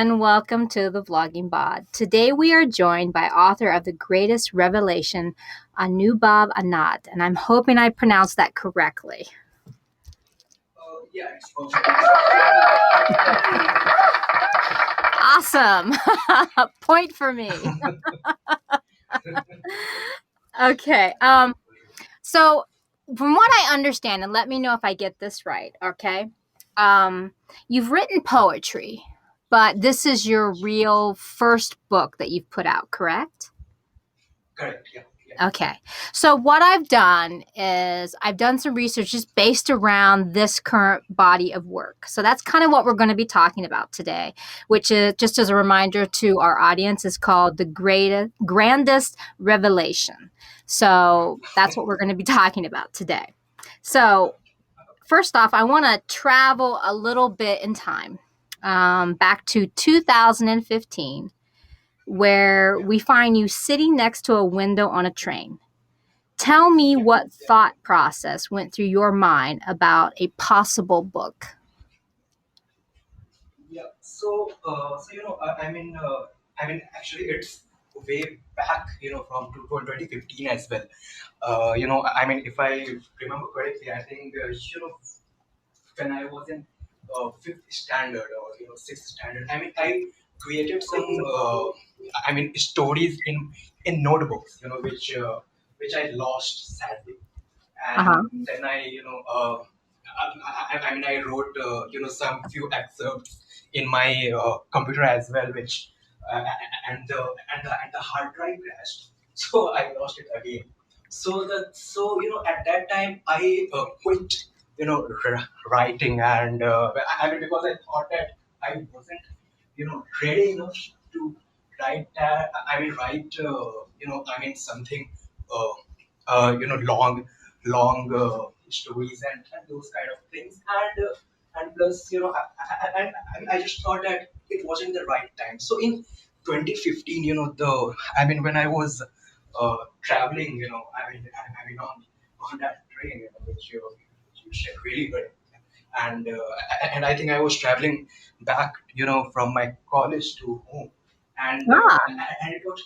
everyone. Welcome to the Vlogging Bod. Today we are joined by author of The Greatest Revelation, Anubhav Anand, and I'm hoping I pronounced that correctly. Yeah, it's perfect. Awesome. Point for me. Okay. So from what I understand, and let me know if I get this right, okay? You've written poetry, but this is your real first book that you've put out, correct? Correct. Yeah. Okay. So what I've done is I've done some research just based around this current body of work. So that's kind of what we're going to be talking about today, which is, just as a reminder to our audience, is called The Grandest Revelation. So that's what we're going to be talking about today. So first off, I want to travel a little bit in time, back to 2015, where we find you sitting next to a window on a train. Tell me what thought process went through your mind about a possible book. Yeah. Actually, it's way back, from 2015 as well. If I remember correctly, I think, when I was in fifth standard or sixth standard, I created some, stories in notebooks, which I lost sadly. Uh-huh. And then I wrote some few excerpts in my computer as well, which uh, and the hard drive crashed, so I lost it again. At that time I quit writing, and because I thought that I wasn't ready enough to write that. Write something uh, long stories and those kind of things. And plus, I just thought that it wasn't the right time. So in 2015, when I was traveling, on that train, which is really good. And I think I was traveling back, from my college to home, Ah, and it was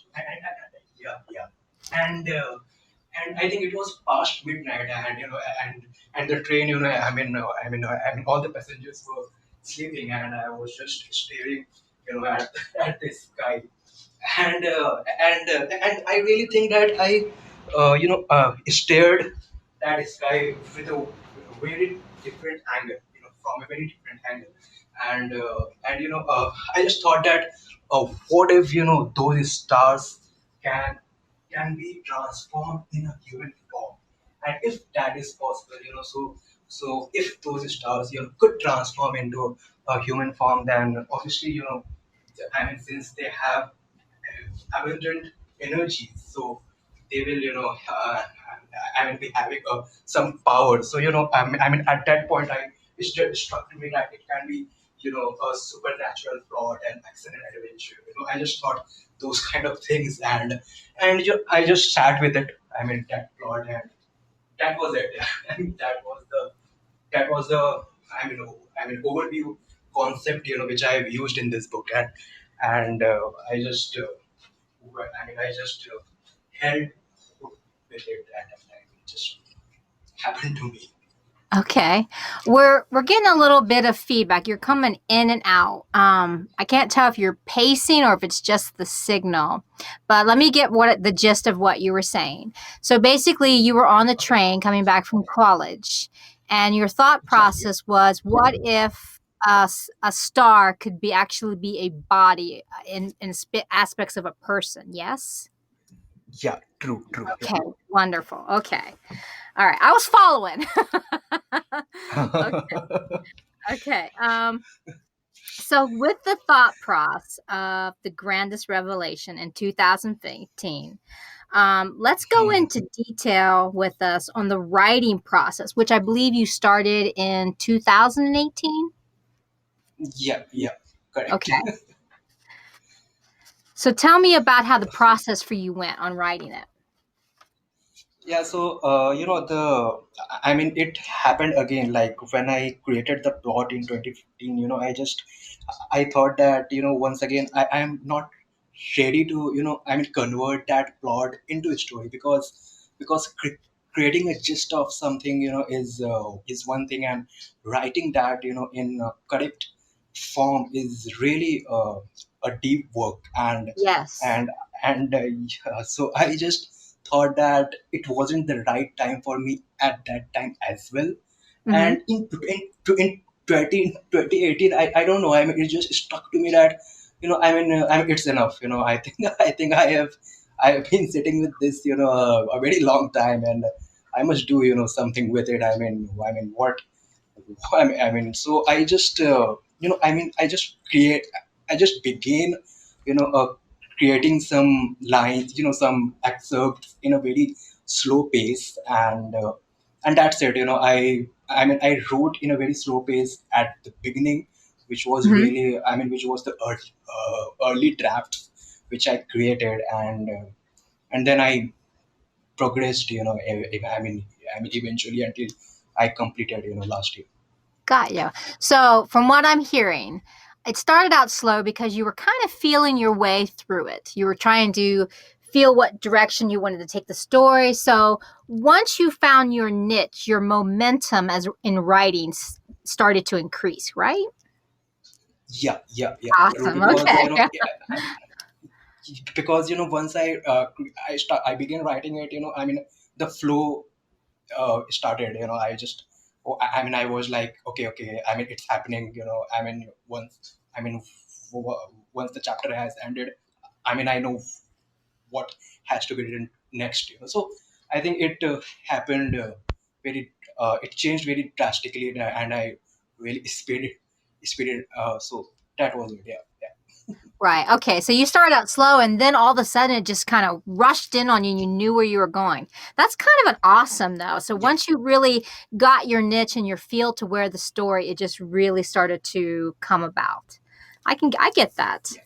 yeah, yeah, and and I think it was past midnight, and the train, all the passengers were sleeping, and I was just staring, at the sky, and I really think that I stared that sky with a very different angle, from a very different angle, and I just thought that, what if those stars can be transformed in a human form, and if that is possible, so if those stars could transform into a human form, then obviously, since they have abundant energy, so they will, be having some power. So at that point, it just struck to me that it can be, a supernatural plot and action and adventure. I just thought those kind of things, I just sat with it. That plot, and that was it. That was the I mean overview concept, which I have used in this book, and I just held with it at that time. It just happened to me. okay. We're getting a little bit of feedback. You're coming in and out. I can't tell if you're pacing or if it's just the signal. But let me get the gist of what you were saying. So basically, you were on the train coming back from college, and your thought Yeah, process was, what if a star could actually be a body in aspects of a person? Yes. yeah, true, Okay. Wonderful. Okay. All right. I was following. Okay. yeah. Okay. So with the thought process of The Grandest Revelation in 2015, let's go into detail with us on the writing process, which I believe you started in 2018. Yeah, correct. Okay. So tell me about how the process for you went on writing it. Yeah, so I mean, it happened again. Like when I created the plot in 2015, I thought that once again I am not ready to I mean convert that plot into a story, because creating a gist of something is one thing, and writing that in correct form is really a deep work. Yes. And yeah, so I just thought that it wasn't the right time for me at that time as well. Hmm. And in 2018, I don't know, I mean, it just stuck to me that it's enough. I think I think I have been sitting with this a very long time, and I must do something with it. What so I just I just began creating some lines, some excerpts in a very slow pace, and that's it. I wrote in a very slow pace at the beginning, which was Hmm. really, which was the early drafts which I created, and then I progressed, eventually until I completed, last year. Got you. So, from what I'm hearing, it started out slow because you were kind of feeling your way through it. You were trying to feel what direction you wanted to take the story. So, once you found your niche, your momentum as in writing started to increase, right? Yeah, yeah, yeah, true. Awesome. Because Okay. once I began writing it, the flow started. I was like, okay, okay. It's happening. Once the chapter has ended, I know what has to be written next. So I think it happened very. It changed very drastically, and I really speeded. So that was it. Yeah, yeah. Right. Okay. So you started out slow and then all of a sudden it just kind of rushed in on you and you knew where you were going. That's kind of an awesome though. So Yeah, once you really got your niche and your feel to where the story, it just really started to come about. I get that. yeah.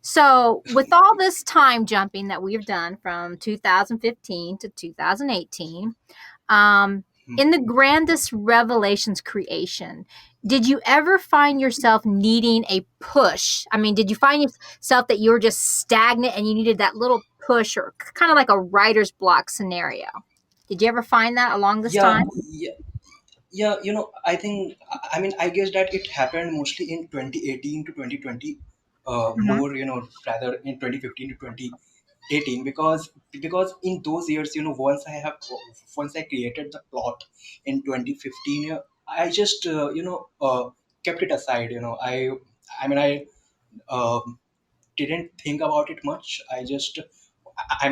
So with all this time jumping that we've done from 2015 to 2018, um, Hmm. in the grandest revelations creation, did you ever find yourself needing a push? I mean, did you find yourself that you were just stagnant and you needed that little push or kind of like a writer's block scenario? Did you ever find that along this Yeah, time? yeah. Yeah, I think, I guess that it happened mostly in 2018 to 2020, Hmm. more, rather in 2015 to 2018, because in those years, once I created the plot in 2015, I just, kept it aside. I mean, I um, didn't think about it much. I just, I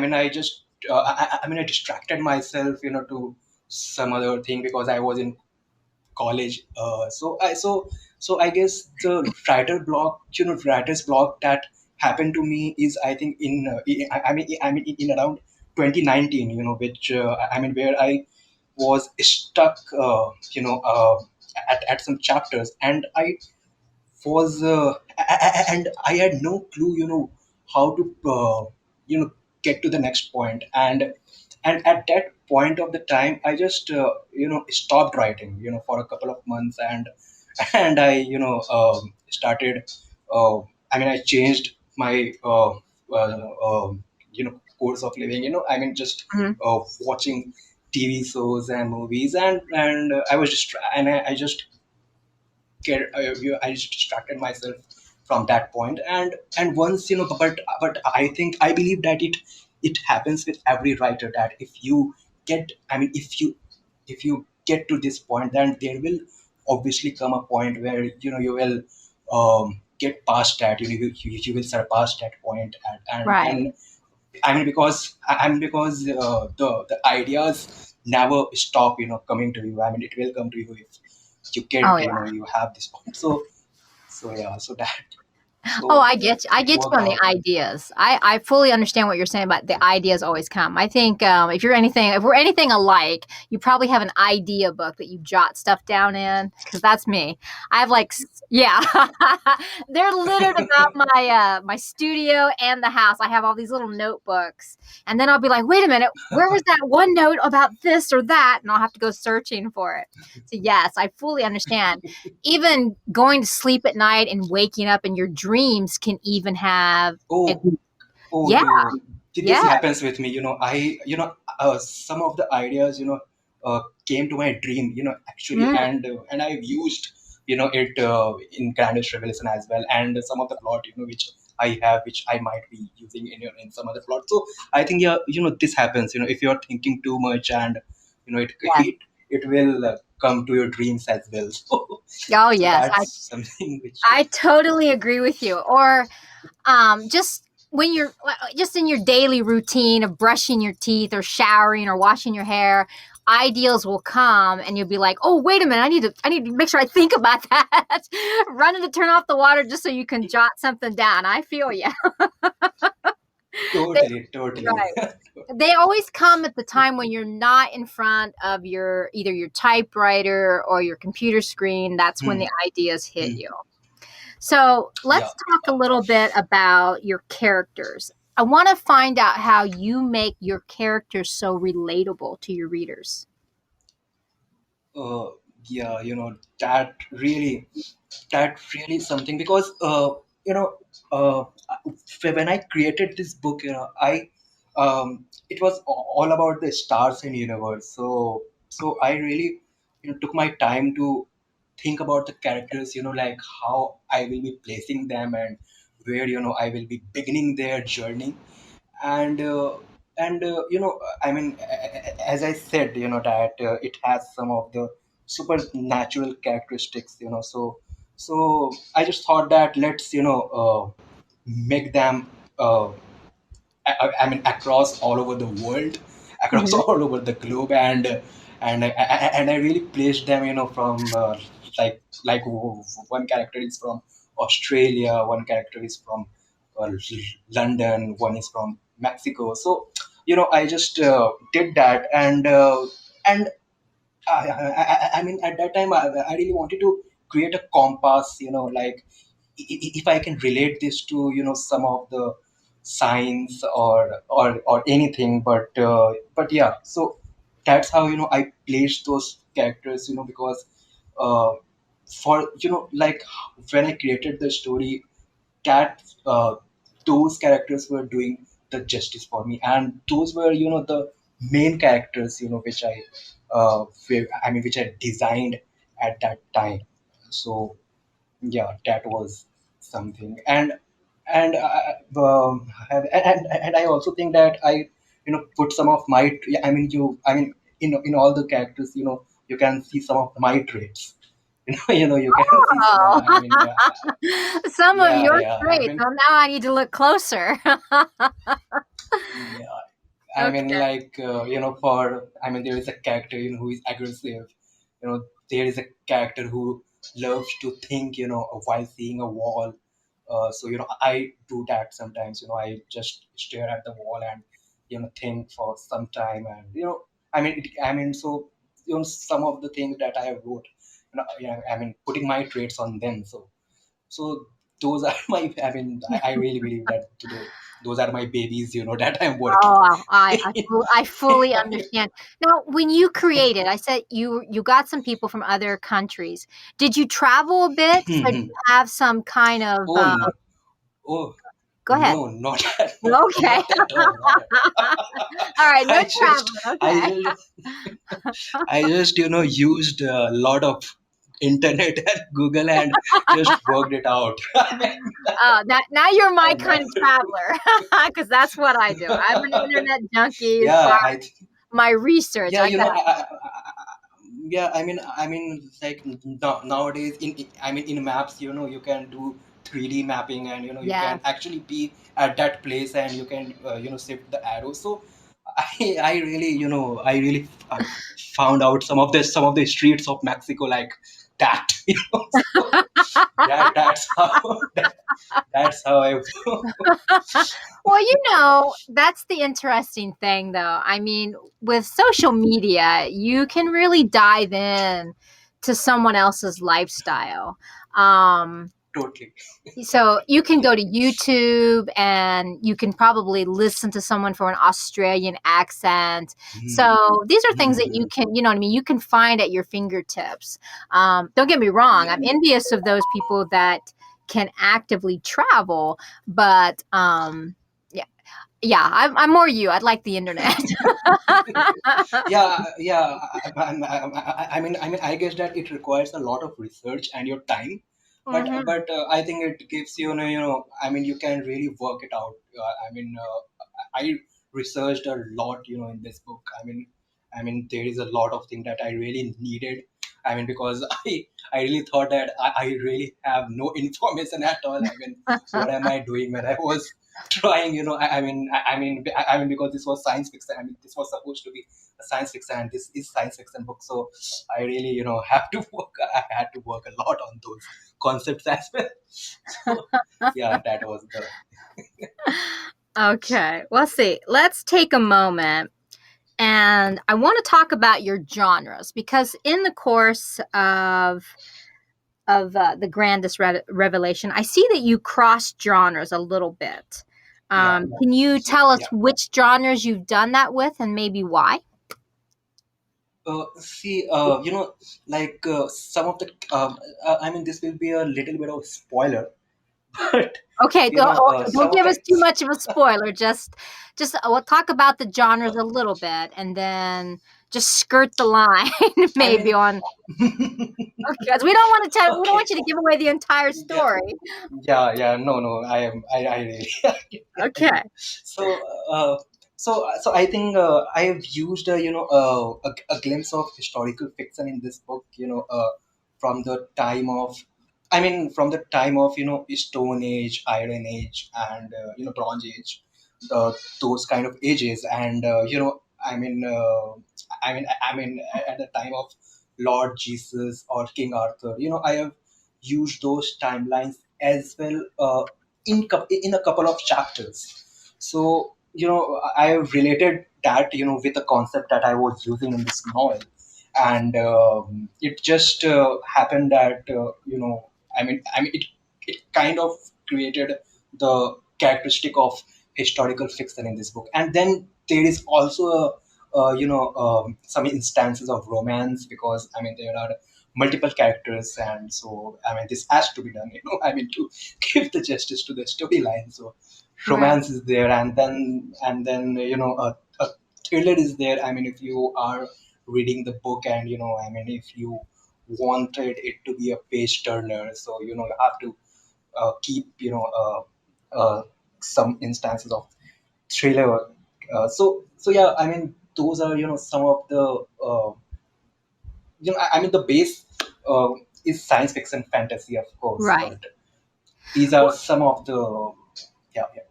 distracted myself, to some other thing, because I was in college. So I guess the writer's block that happened to me is, I think, in in around 2019. Which where I was stuck. At some chapters, and I was and I had no clue, how to get to the next point. And at that point of the time, I just stopped writing, for a couple of months, and I started. I changed my course of living. Just Hmm. watching TV shows and movies, and I was just and I just I just distracted myself from that point. And once, but I think, I believe that it happens with every writer, that if you get, if you get to this point, then there will obviously come a point where you will get past that. You will surpass that point, Right. and because the ideas never stop coming to you. It will come to you if you Oh get, yeah. you have this point. So yeah, so that. Oh, So I get you. I it get worked you on the out. ideas. I fully understand what you're saying, but the ideas always come. I think if we're anything alike, you probably have an idea book that you jot stuff down in, because that's me. I have like yeah, they're littered about my studio and the house. I have all these little notebooks, and then I'll be like, wait a minute, where was that one note about this or that? And I'll have to go searching for it. So yes, I fully understand. Even going to sleep at night and waking up in your dreams can even have a, Oh, oh, yeah, this yeah, happens with me. Some of the ideas, came to my dream, actually, mm, and I've used, it in Grandest Revelation as well, and some of the plot, which I have, which I might be using in some other plot. So I think, yeah, this happens. If you're thinking too much, and it yeah. it will come to your dreams as well. Oh So yes, that's something which. I totally agree with you. Or just when you're just in your daily routine of brushing your teeth or showering or washing your hair, ideals will come and you'll be like, oh wait a minute, I need to make sure I think about that. Running to turn off the water just so you can jot something down. I feel you. They, Totally, totally. right. They always come at the time when you're not in front of your either your typewriter or your computer screen. That's when Hmm, the ideas hit hmm. you. So Yeah. let's talk a little bit about your characters. I want to find out how you make your characters so relatable to your readers. uh, yeah, that really something, because you know uh, when I created this book, it was all about the stars and universe. So I really, took my time to think about the characters, like how I will be placing them, and where, I will be beginning their journey. And as I said, that it has some of the supernatural characteristics, so I just thought that let's, make them, I mean, across all over the world, across Mhm. all over the globe, and I really placed them, from, one character is from Australia, one character is from London, one is from Mexico. So, I just did that, and I mean, at that time, I really wanted to create a compass, like, if I can relate this to, some of the science, or anything, but yeah. So that's how, I placed those characters, because uh, for, like, when I created the story, that those characters were doing the justice for me, and those were, the main characters, which I designed at that time. So yeah, that was something. And I also think that I, put some of my, in all the characters, you can see some of my traits. You can see some of, Oh, yeah. some of Yeah, your yeah. traits. Well, now I need to look closer. Yeah. Okay. There is a character, who is aggressive. There is a character who loves to think, while seeing a wall. So, I do that sometimes. I just stare at the wall and, think for some time, and, so, some of the things that I wrote, putting my traits on them. So those are my. I really believe that those are my babies. That I'm working. Oh, I fully understand. Now, when you created, I said you got some people from other countries. Did you travel a bit? So do you have some kind of Oh no! Oh go ahead. no! Not at, Okay. not at all. Not at all. All right, no I just, traveling. I Okay. just, I just, used a lot of internet and Google, and just worked it out. Oh, now you're my And kind of traveler because that's what I do. I'm an internet junkie as far yeah, as my research. yeah, I got yeah. Like, nowadays, in maps, you can do 3D mapping, and, you can yes. actually be at that place, and you can, shift the arrow. So I really found out some of the streets of Mexico, like that. So that's how. That's how I. Well, that's the interesting thing, though. I mean, with social media, you can really dive in to someone else's lifestyle. Um, Totally. so you can go to YouTube and you can probably listen to someone for an Australian accent. Hmm. So these are things that you Hmm. can, what I mean, you can find at your fingertips. Don't get me wrong, Yeah. I'm envious of those people that can actively travel, but yeah, yeah, I'm more you. I'd like the internet. Yeah, yeah. I mean, I guess that it requires a lot of research and your time, Hmm. I think it gives you, I mean, you can really work it out. I researched a lot, in this book. I mean, there is a lot of things that I really needed. I mean, because I really thought that I really have no information at all. I mean, what am I doing when I was trying? I mean, because this was science fiction. I mean, this was supposed to be a science fiction, and this is science fiction book. So I really, have to work. I had to work a lot on those concepts as well. So yeah, that was the. Okay. Well, see, let's take a moment and I want to talk about your genres because in the course of the Grandest Revelation, I see that you cross genres a little bit. Yeah. Can you So tell us yeah. which genres you've done that with and maybe why? See, like some of the, I mean, this will be a little bit of spoiler, but Okay, okay, some don't of give the. us too much of a spoiler. Just we'll talk about the genres a little bit, and then just skirt the line, I maybe mean, on because we don't want to tell. We don't okay, want you to give away the entire yeah, story. yeah, yeah. No, no, I really. Okay. So, so I think I have used, a glimpse of historical fiction in this book. From the time of, I mean, from the time of, Stone Age, Iron Age, and Bronze Age, those kind of ages, and I mean, at the time of Lord Jesus or King Arthur, I have used those timelines as well, in a couple of chapters. So, I have related that, with the concept that I was using in this novel. And it just happened that, it kind of created the characteristic of historical fiction in this book. And then there is also some instances of romance, because I mean, there are multiple characters, and so I mean, this has to be done, I mean, to give the justice to the storyline. So Right. romance is there, and then a thriller is there. I mean, if you are reading the book, and I mean, if you wanted it to be a page turner, so you have to keep some instances of thriller. So yeah, I mean, those are some of the I mean, the base is science fiction fantasy, of course, Right. but these are some of the. Yeah, yeah.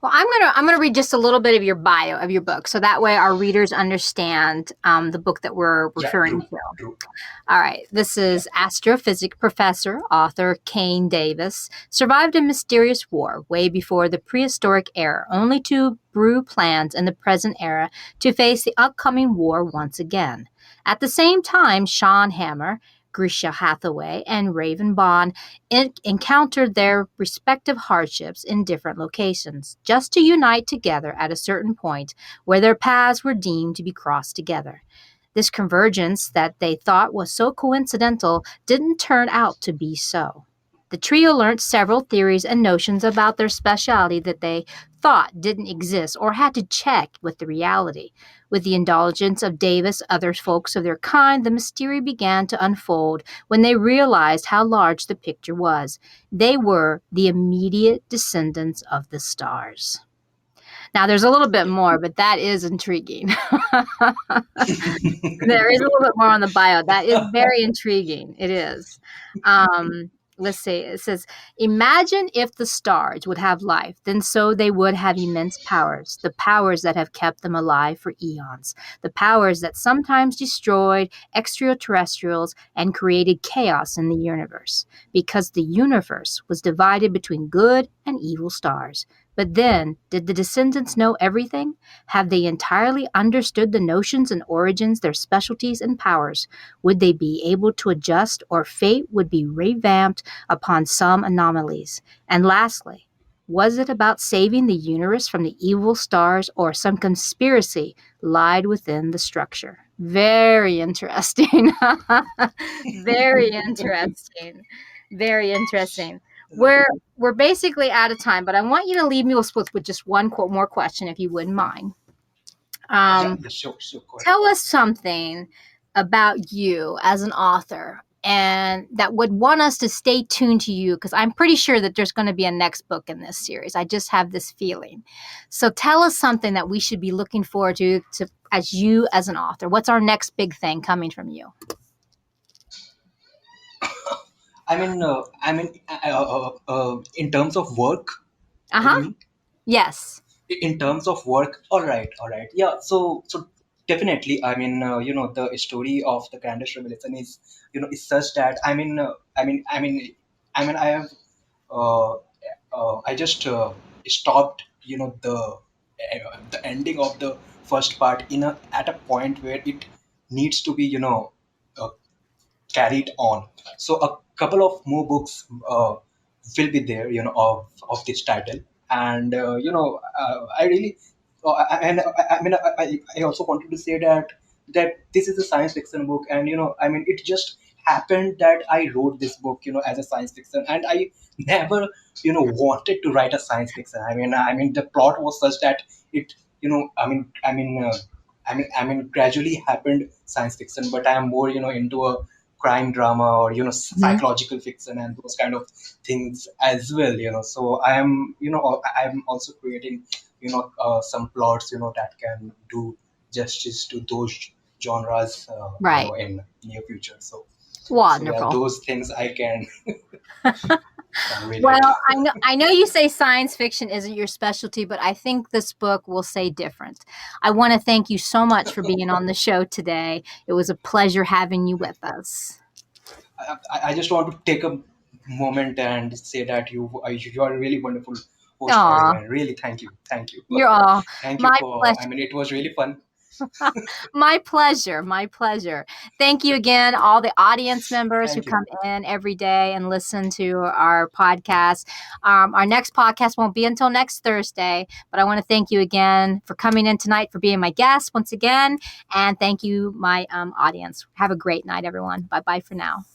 Well, I'm gonna read just a little bit of your bio of your book, so that way our readers understand the book that we're Yeah, referring true, to. true. All right. This Yeah. is astrophysics professor, author Kane Davis, survived a mysterious war way before the prehistoric era, only to brew plans in the present era to face the upcoming war once again. At the same time, Sean Hammer, Grisha Hathaway, and Raven Bond encountered their respective hardships in different locations, just to unite together at a certain point where their paths were deemed to be crossed together. This convergence that they thought was so coincidental didn't turn out to be so. The trio learned several theories and notions about their speciality that they thought didn't exist or had to check with the reality. With the indulgence of Davis, other folks of their kind, the mystery began to unfold when they realized how large the picture was. They were the immediate descendants of the stars. Now, there's a little bit more, but that is intriguing. There is a little bit more on the bio. That is very intriguing. It is. Um, let's see. It says, imagine if the stars would have life, then so they would have immense powers, the powers that have kept them alive for eons, the powers that sometimes destroyed extraterrestrials and created chaos in the universe, because the universe was divided between good and evil stars. But then, did the descendants know everything? Have they entirely understood the notions and origins, their specialties and powers? Would they be able to adjust, or fate would be revamped upon some anomalies? And lastly, was it about saving the universe from the evil stars, or some conspiracy lied within the structure? Very interesting. Very interesting. Very interesting. We're we're basically out of time, but I want you to leave me with just one more question, if you wouldn't mind. Yeah, Um, yeah, sure, sure, go ahead. Tell us something about you as an author and that would want us to stay tuned to you, because I'm pretty sure that there's going to be a next book in this series. I just have this feeling. So tell us something that we should be looking forward to as you as an author. What's our next big thing coming from you? In terms of work, you Uh-huh. mean? Yes. In terms of work, all right, yeah. So definitely, the story of the Grandest Revelation is, is such that I have uh, I just stopped, the ending of the first part at a point where it needs to be, uh, carried on. So a couple of more books will be there, of this title, and I really, I also wanted to say that this is a science fiction book, and it just happened that I wrote this book, as a science fiction, and I never, wanted to write a science fiction. The plot was such that it, gradually happened science fiction, but I am more, into a crime drama, or Mhm. psychological fiction and those kind of things as well. So I am also creating, some plots, that can do justice to those genres, Right. in near future. So yeah, Wonderful. those things I can Well, relate. I know you say science fiction isn't your specialty, but I think this book will say different. I want to thank you so much for being on the show today. It was a pleasure having you with us. I just want to take a moment and say that you are a really wonderful host for me, Aw, and really thank you, you're all thank you my for. pleasure. It was really fun. My pleasure. My pleasure. Thank you again, all the audience members who Thank you. come in every day and listen to our podcast. Our next podcast won't be until next Thursday, but I want to thank you again for coming in tonight, for being my guest once again. And thank you, my audience. Have a great night, everyone. Bye bye for now.